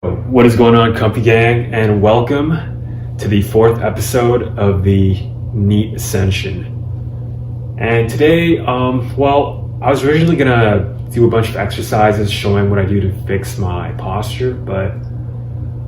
What is going on, Comfy Gang, and welcome to the fourth episode of the NEET Ascension. And today, I was originally gonna do a bunch of exercises showing what I do to fix my posture, but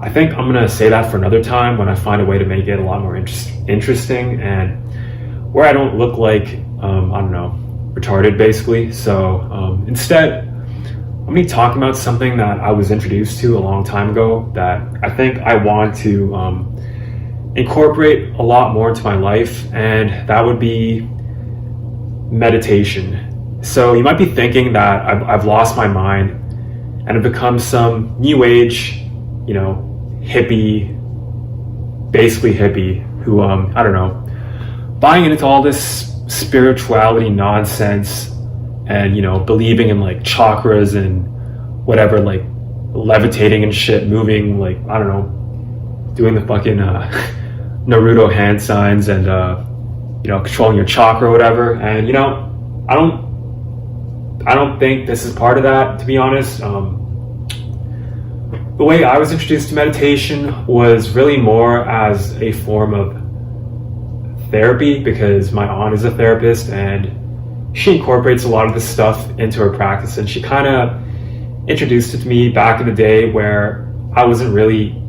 I think I'm gonna say that for another time when I find a way to make it a lot more interesting and where I don't look like, retarded basically. So instead, I'm going to be talking about something that I was introduced to a long time ago that I think I want to incorporate a lot more into my life, and that would be meditation. So you might be thinking that I've lost my mind and I've become some new age, hippie, basically hippie, who, buying into all this spirituality nonsense and believing in like chakras and whatever, like levitating and shit, moving, like doing the fucking Naruto hand signs and controlling your chakra or whatever. And I don't think this is part of that, to be honest. The way I was introduced to meditation was really more as a form of therapy, because my aunt is a therapist and she incorporates a lot of this stuff into her practice, and she kind of introduced it to me back in the day where I wasn't really,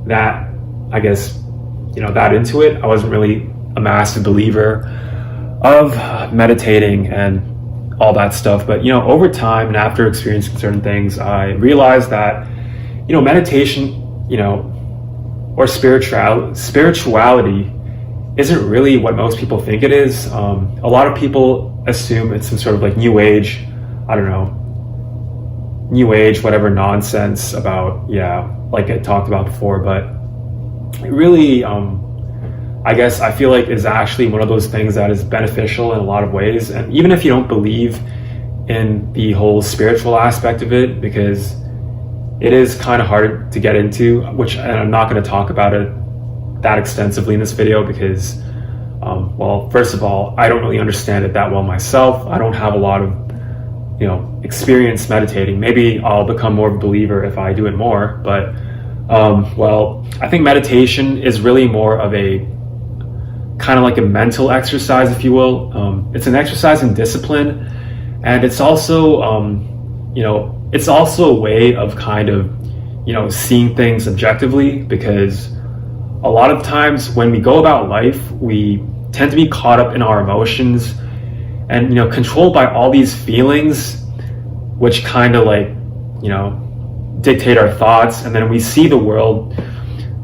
that into it. I wasn't really a massive believer of meditating and all that stuff. But, over time and after experiencing certain things, I realized that, meditation, or spirituality isn't really what most people think it is. A lot of people assume it's some sort of like new age, whatever nonsense about, like I talked about before. But it really, I feel like is actually one of those things that is beneficial in a lot of ways. And even if you don't believe in the whole spiritual aspect of it, because it is kind of hard to get into, and I'm not going to talk about it that extensively in this video because, first of all, I don't really understand it that well myself. I don't have a lot of, experience meditating. Maybe I'll become more of a believer if I do it more, but, I think meditation is really more of a kind of like a mental exercise, if you will. It's an exercise in discipline, and it's also, it's also a way of kind of, seeing things objectively, because a lot of times when we go about life, we tend to be caught up in our emotions and, controlled by all these feelings, which kind of like, dictate our thoughts. And then we see the world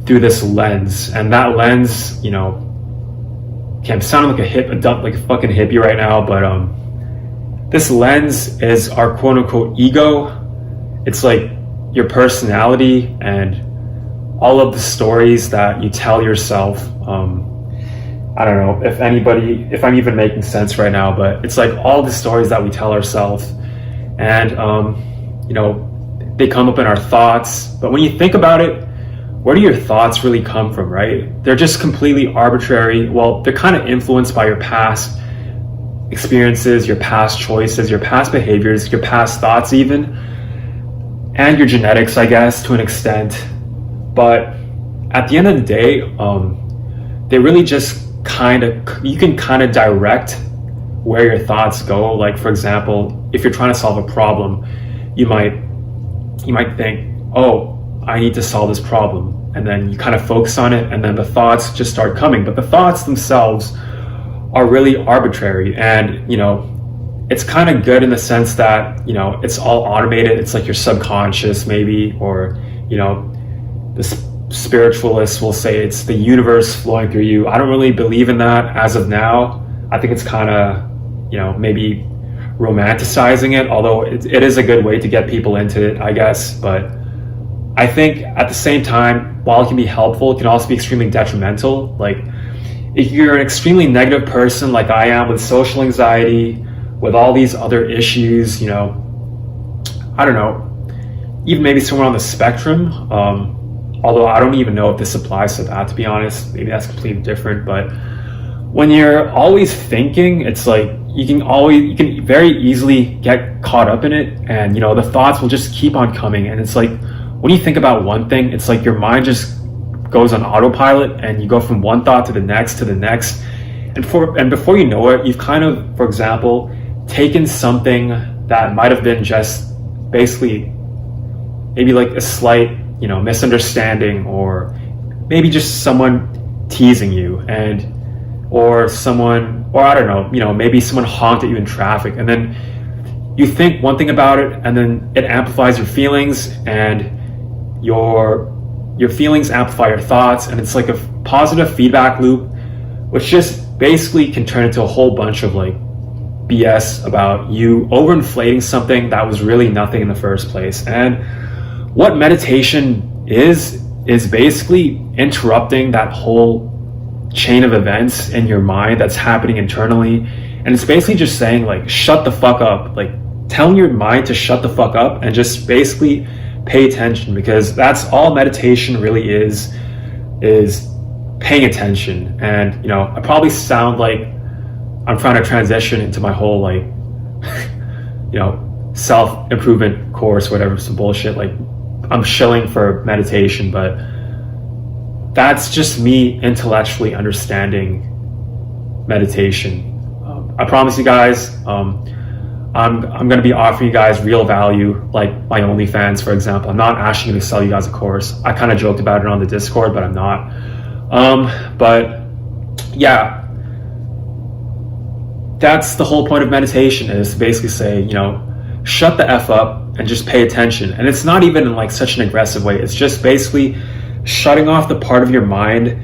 through this lens, and that lens, I'm sounding like like a fucking hippie right now, but this lens is our quote unquote ego. It's like your personality and all of the stories that you tell yourself. I don't know if I'm even making sense right now, but it's like all the stories that we tell ourselves, and they come up in our thoughts. But when you think about it, where do your thoughts really come from, right? They're just completely arbitrary. Well, they're kind of influenced by your past experiences, your past choices, your past behaviors, your past thoughts even, and your genetics, I guess, to an extent. But at the end of the day, they really just you can kind of direct where your thoughts go. Like, for example, if you're trying to solve a problem, you might think, oh, I need to solve this problem. And then you kind of focus on it, and then the thoughts just start coming. But the thoughts themselves are really arbitrary. And, it's kind of good in the sense that, it's all automated. It's like your subconscious maybe, or, the spiritualists will say it's the universe flowing through you. I don't really believe in that as of now. I think it's kind of, maybe romanticizing it, although it is a good way to get people into it, I guess. But I think at the same time, while it can be helpful, it can also be extremely detrimental. Like, if you're an extremely negative person like I am, with social anxiety, with all these other issues, I don't know, even maybe somewhere on the spectrum, although I don't even know if this applies to that, to be honest. Maybe that's completely different. But when you're always thinking, it's like you can very easily get caught up in it, and the thoughts will just keep on coming. And it's like, when you think about one thing, it's like your mind just goes on autopilot, and you go from one thought to the next to the next. And before you know it, you've kind of, for example, taken something that might have been just basically maybe like a slight, misunderstanding, or maybe just someone teasing you, or I don't know, maybe someone honked at you in traffic, and then you think one thing about it, and then it amplifies your feelings, and your feelings amplify your thoughts, and it's like a positive feedback loop, which just basically can turn into a whole bunch of like BS about you overinflating something that was really nothing in the first place. And what meditation is basically interrupting that whole chain of events in your mind that's happening internally. And it's basically just saying, like, shut the fuck up, like telling your mind to shut the fuck up and just basically pay attention, because that's all meditation really is paying attention. And I probably sound like I'm trying to transition into my whole like self-improvement course, whatever, some bullshit, like I'm shilling for meditation, but that's just me intellectually understanding meditation. I promise you guys, I'm going to be offering you guys real value, like my OnlyFans, for example. I'm not actually going to sell you guys a course. I kind of joked about it on the Discord, but I'm not. But yeah, that's the whole point of meditation, is to basically say, shut the F up and just pay attention. And it's not even in like such an aggressive way. It's just basically shutting off the part of your mind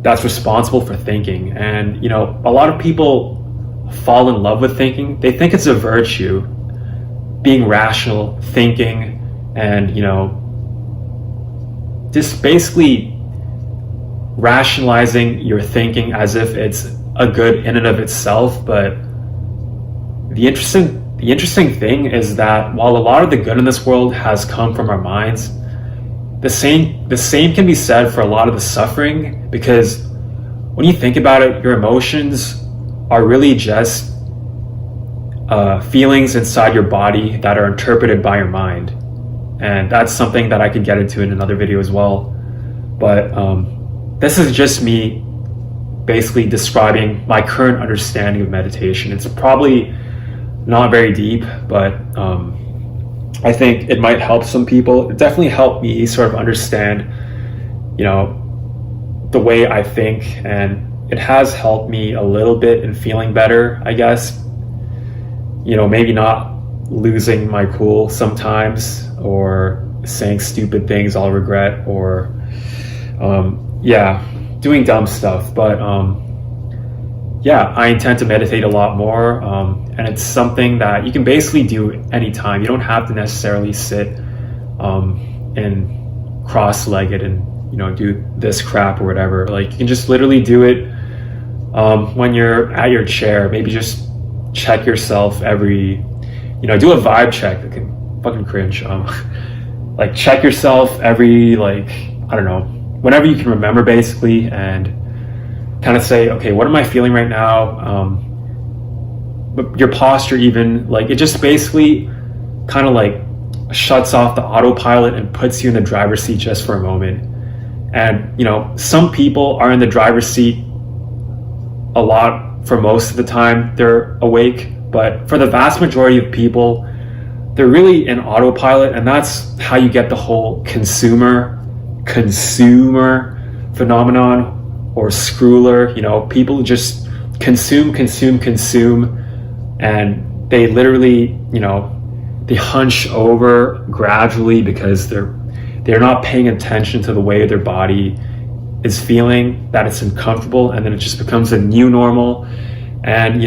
that's responsible for thinking. And, a lot of people fall in love with thinking. They think it's a virtue, being rational, thinking, and, just basically rationalizing your thinking as if it's a good in and of itself. But the interesting thing is that while a lot of the good in this world has come from our minds, the same can be said for a lot of the suffering, because when you think about it, your emotions are really just feelings inside your body that are interpreted by your mind. And that's something that I could get into in another video as well. But this is just me basically describing my current understanding of meditation. It's probably not very deep, but I think it might help some people. It definitely helped me sort of understand, the way I think, and it has helped me a little bit in feeling better, I guess. Maybe not losing my cool sometimes, or saying stupid things I'll regret, or doing dumb stuff. But I intend to meditate a lot more, and it's something that you can basically do anytime. You don't have to necessarily sit and cross-legged and do this crap or whatever. Like, you can just literally do it when you're at your chair. Maybe just check yourself every, do a vibe check. I can fucking cringe. Like, check yourself every, like, I don't know, whenever you can remember, basically, and kind of say, okay, what am I feeling right now? But your posture, even, like, it just basically kind of like shuts off the autopilot and puts you in the driver's seat just for a moment. And some people are in the driver's seat a lot for most of the time they're awake, but for the vast majority of people, they're really in autopilot. And that's how you get the whole consumer phenomenon, or screwler. People just consume, and they literally, they hunch over gradually because they're not paying attention to the way their body is feeling, that it's uncomfortable, and then it just becomes a new normal. And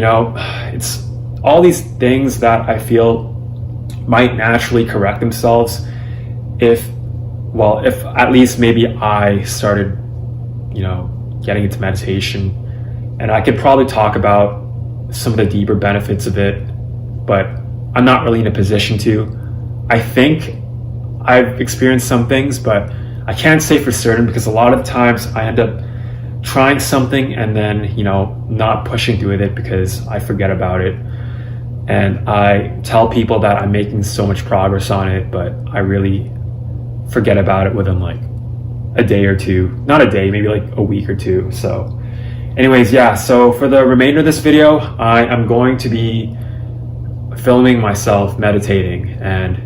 it's all these things that I feel might naturally correct themselves if at least maybe I started getting into meditation. And I could probably talk about some of the deeper benefits of it, but I'm not really in a position to. I think I've experienced some things, but I can't say for certain, because a lot of times I end up trying something and then, not pushing through with it because I forget about it. And I tell people that I'm making so much progress on it, but I really forget about it within like a day or two. Not a day, maybe like a week or two. So anyways, yeah, so for the remainder of this video, I am going to be filming myself meditating, and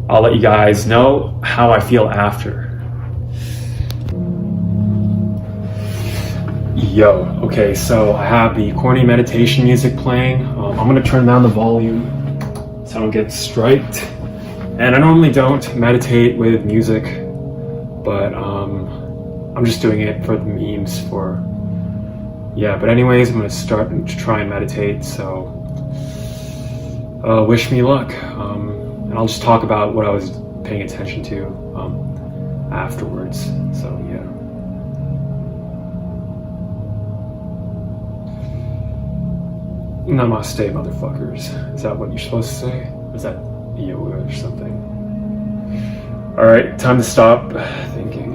I'll let you guys know how I feel after. Yo, okay, so I have the corny meditation music playing. I'm gonna turn down the volume so I don't get striked. And I normally don't meditate with music, but I'm just doing it for the memes but anyways, I'm gonna start to try and meditate, so wish me luck. And I'll just talk about what I was paying attention to afterwards, so yeah. Namaste, motherfuckers. Is that what you're supposed to say? Is that yoga or something? Alright, time to stop thinking.